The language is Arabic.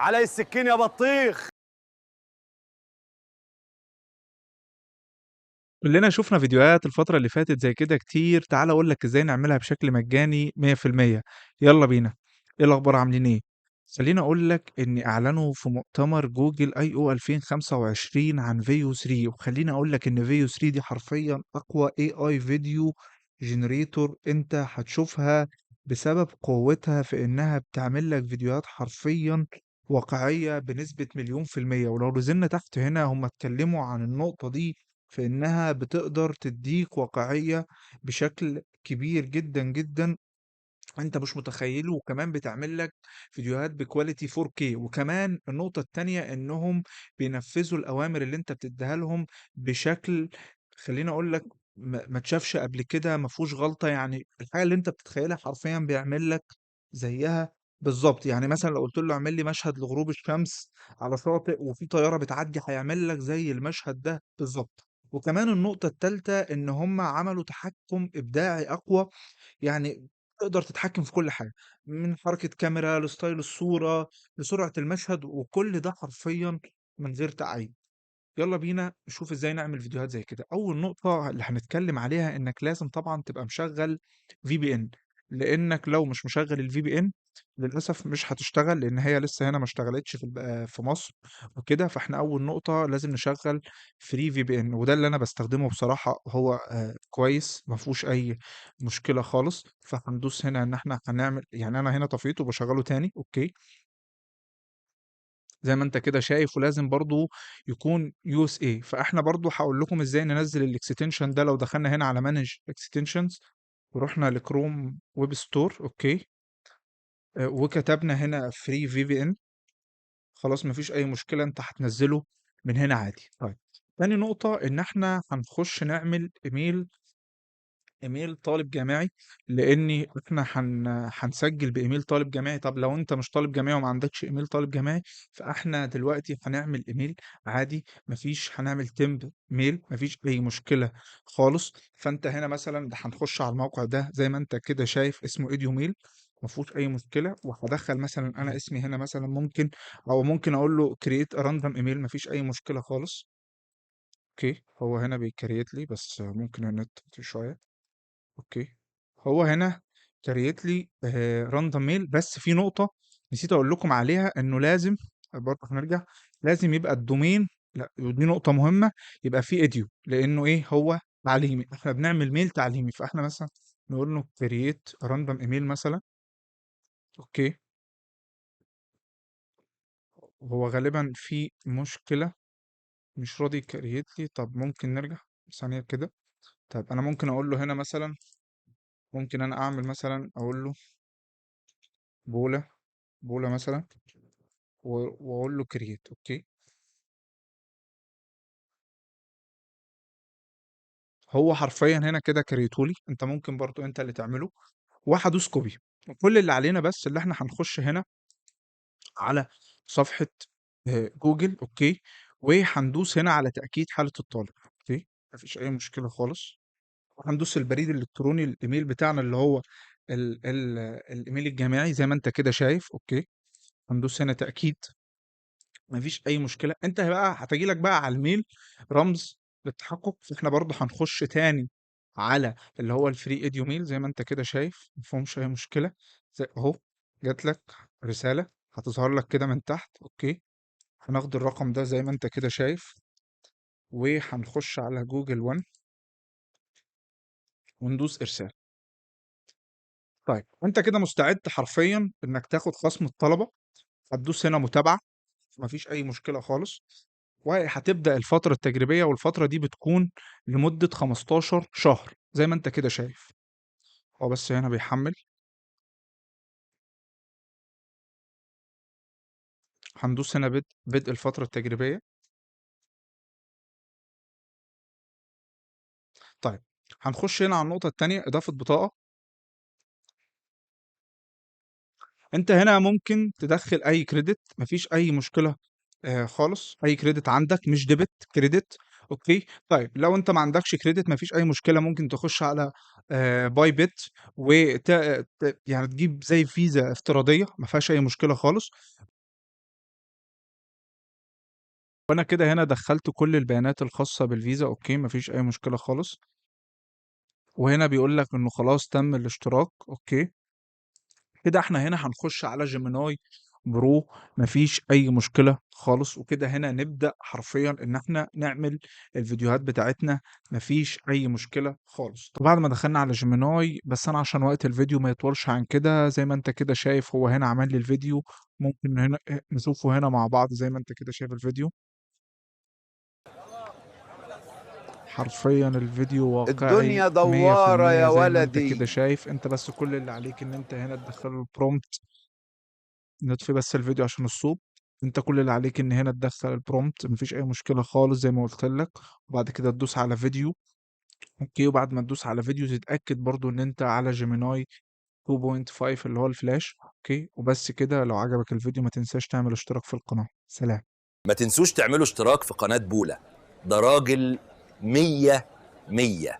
علي السكين يا بطيخ. كلنا شفنا فيديوهات الفترة اللي فاتت زي كده كتير. تعال اقول لك ازاي نعملها بشكل مجاني 100%. يلا بينا. ايه الاخبار؟ عاملين ايه؟ خليني اقول لك ان اعلنوا في مؤتمر جوجل اي او 2025 عن فيو 3، وخليني اقول لك ان فيو 3 دي حرفيا اقوى اي اي فيديو جنريتور انت هتشوفها، بسبب قوتها في انها بتعمل لك فيديوهات حرفيا واقعية بنسبة مليون في المية. ولو نزلنا تحت هنا هم اتكلموا عن النقطة دي، في إنها بتقدر تدّيك واقعية بشكل كبير جدًا، جدًا أنت مش متخيّله، وكمان بتعمل لك فيديوهات بquality 4K. وكمان النقطة التانية إنهم بينفّذوا الأوامر اللي أنت بتدّيها لهم بشكل، خلّيني أقول لك، ما اتشافش قبل كده، ما فيهوش غلطة. يعني الحاجة اللي أنت بتتخيّلها حرفيًا بيعمل لك زيّها بالضبط. يعني مثلًا لو قُلت له اعمل لي مشهد لغروب الشمس على شاطئ وفي طيارة بتعدّي، هيعمل لك زي المشهد ده بالضبط. وكمان النقطة التالتة إن هم عملوا تحكُّم إبداعي أقوى. يعني تقدر تتحكم في كل حاجة، من حركة كاميرا لستايل الصورة لسرعة المشهد، وكل ده حرفيًا من غير تعقيد. يلا بينا نشوف ازاي نعمل فيديوهات زي كده. اول نقطة اللي هنتكلم عليها انك لازم طبعا تبقى مشغل VPN، لانك لو مش مشغل VPN للاسف مش هتشتغل، لان هي لسه هنا ما اشتغلتش في مصر وكده. فاحنا اول نقطة لازم نشغل فري VPN، وده اللي انا بستخدمه بصراحة. هو كويس، ما فيهوش اي مشكلة خالص. فهندوس هنا ان احنا هنعمل، يعني انا هنا طفيته وبشغله تاني. اوكي، زي ما أنت كده شايف. ولازم برضه يكون USA. فإحنا برضه هاقول لكم إزاي ننزّل الextension ده. لو دخلنا هنا على manage extensions ورُحنا لchrome web store، أوكي، وكتبنا هنا free VPN، خلاص ما فيش أي مشكلة، أنت هتنزّله من هنا عادي. طيب، تاني نقطة إن إحنا هنخش نعمل إيميل طالب جامعي، لإن إحنا هنسجّل بإيميل طالب جامعي. طب لو أنت مش طالب جامعي وما عندكش إيميل طالب جامعي، فإحنا دلوقتي هنعمل إيميل عادي، هنعمل temp mail، ما فيش أي مشكلة خالص. فأنت هنا مثلًا هنخش على الموقع ده زي ما أنت كده شايف، اسمه edumail، ما فيهوش أي مشكلة. وهادخّل مثلًا أنا اسمي هنا مثلًا، ممكن أقول له create a random email، ما فيش أي مشكلة خالص. أوكي، هو هنا بيcreate لي، بس ممكن النت يبطيء شوية. أوكي، هو هنا create لي random mail. بس في نقطة نسيت أقول لكم عليها، إنه لازم برضه هنرجع، لازم يبقى الdomain، لأ ودي نقطة مهمة، يبقى فيه edu، لإنه إيه، هو تعليمي، إحنا بنعمل mail تعليمي. فإحنا مثلًا نقول له create random email مثلًا. أوكي، هو غالبًا في مشكلة، مش راضي يcreate لي. طب ممكن نرجع ثانية كده. طب أنا ممكن أقول له هنا مثلًا، ممكن أنا أعمل مثلًا أقول له بولا، بولا مثلًا، واقول له create. اوكي، هو حرفيا هنا كده كريته لي. انت ممكن برضو انت اللي تعمله، وهدوس كوبي. كل اللي علينا بس اللي احنا هنخش هنا على صفحة جوجل. اوكي، وهندوس هنا على تأكيد حالة الطالب. اوكي، مفيش اي مشكلة خالص. وهندوس البريد الالكتروني، الايميل بتاعنا اللي هو ال الايميل الجامعي زي ما انت كده شايف. اوكي، هندوس هنا تأكيد، ما فيش أي مشكلة. أنت بقى هتيجي لك بقى على الميل رمز للتحقق. فإحنا برضه هنخش تاني على اللي هو الفري ايديو ميل زي ما أنت كده شايف، ما فيهمش أي مشكلة. زي أهو، جات لك رسالة هتظهر لك كده من تحت. أوكي، هناخد الرقم ده زي ما أنت كده شايف، وهنخش على جوجل وان وندوس إرسال. طيب، أنت كده مستعد حرفيا إنك تاخد خصم الطلبة. هتدوس هنا متابعة، ما فيش أي مشكلة خالص. وهتبدأ الفترة التجريبية، والفترة دي بتكون لمدة 15 شهر زي ما أنت كده شايف. هو بس هنا بيحمل. هندوس هنا بدء الفترة التجريبية. طيب، هنخش هنا على النقطة التانية، إضافة بطاقة. أنت هنا ممكن تدخل أي كريدت، مفيش أي مشكلة خالص. أي كريدت عندك، مش ديبت، كريدت. أوكي، طيب لو أنت ما عندكش كريدت مفيش أي مشكلة، ممكن تخش على باي بيت يعني تجيب زي فيزا افتراضية، ما فيهاش أي مشكلة خالص. وأنا كده هنا دخّلت كل البيانات الخاصة بالفيزا، أوكي، ما فيش أي مشكلة خالص. وهنا بيقول لك إنه خلاص تم الاشتراك، أوكي. كده إحنا هنا هنخش على Gemini Pro، ما فيش أي مشكلة خالص، وكده هنا نبدأ حرفيًا إن إحنا نعمل الفيديوهات بتاعتنا، ما فيش أي مشكلة خالص. وبعد ما دخلنا على Gemini، بس أنا عشان وقت الفيديو ما يطولش عن كده، زي ما أنت كده شايف هو هنا عمل لي الفيديو، ممكن هنا نشوفه هنا مع بعض زي ما أنت كده شايف الفيديو. حرفيًا الفيديو واقعي الدنيا دوارة يا 100% زي ما أنت ولدي. كده شايف. أنت بس كل اللي عليك إن أنت هنا تدخّل له الprompt. نطفي بس الفيديو عشان الصوت. أنت كل اللي عليك إن هنا تدخّل الprompt، ما فيش أي مشكلة خالص زي ما قُلت لك، وبعد كده تدوس على فيديو، أوكي. وبعد ما تدوس على فيديو تتأكد برضه إن أنت على Gemini 2.5 اللي هو الفلاش، أوكي. وبس كده، لو عجبك الفيديو ما تنساش تعمل اشتراك في القناة. سلام. ما تنسوش تعملوا اشتراك في قناة بولا، ده راجل 100 100.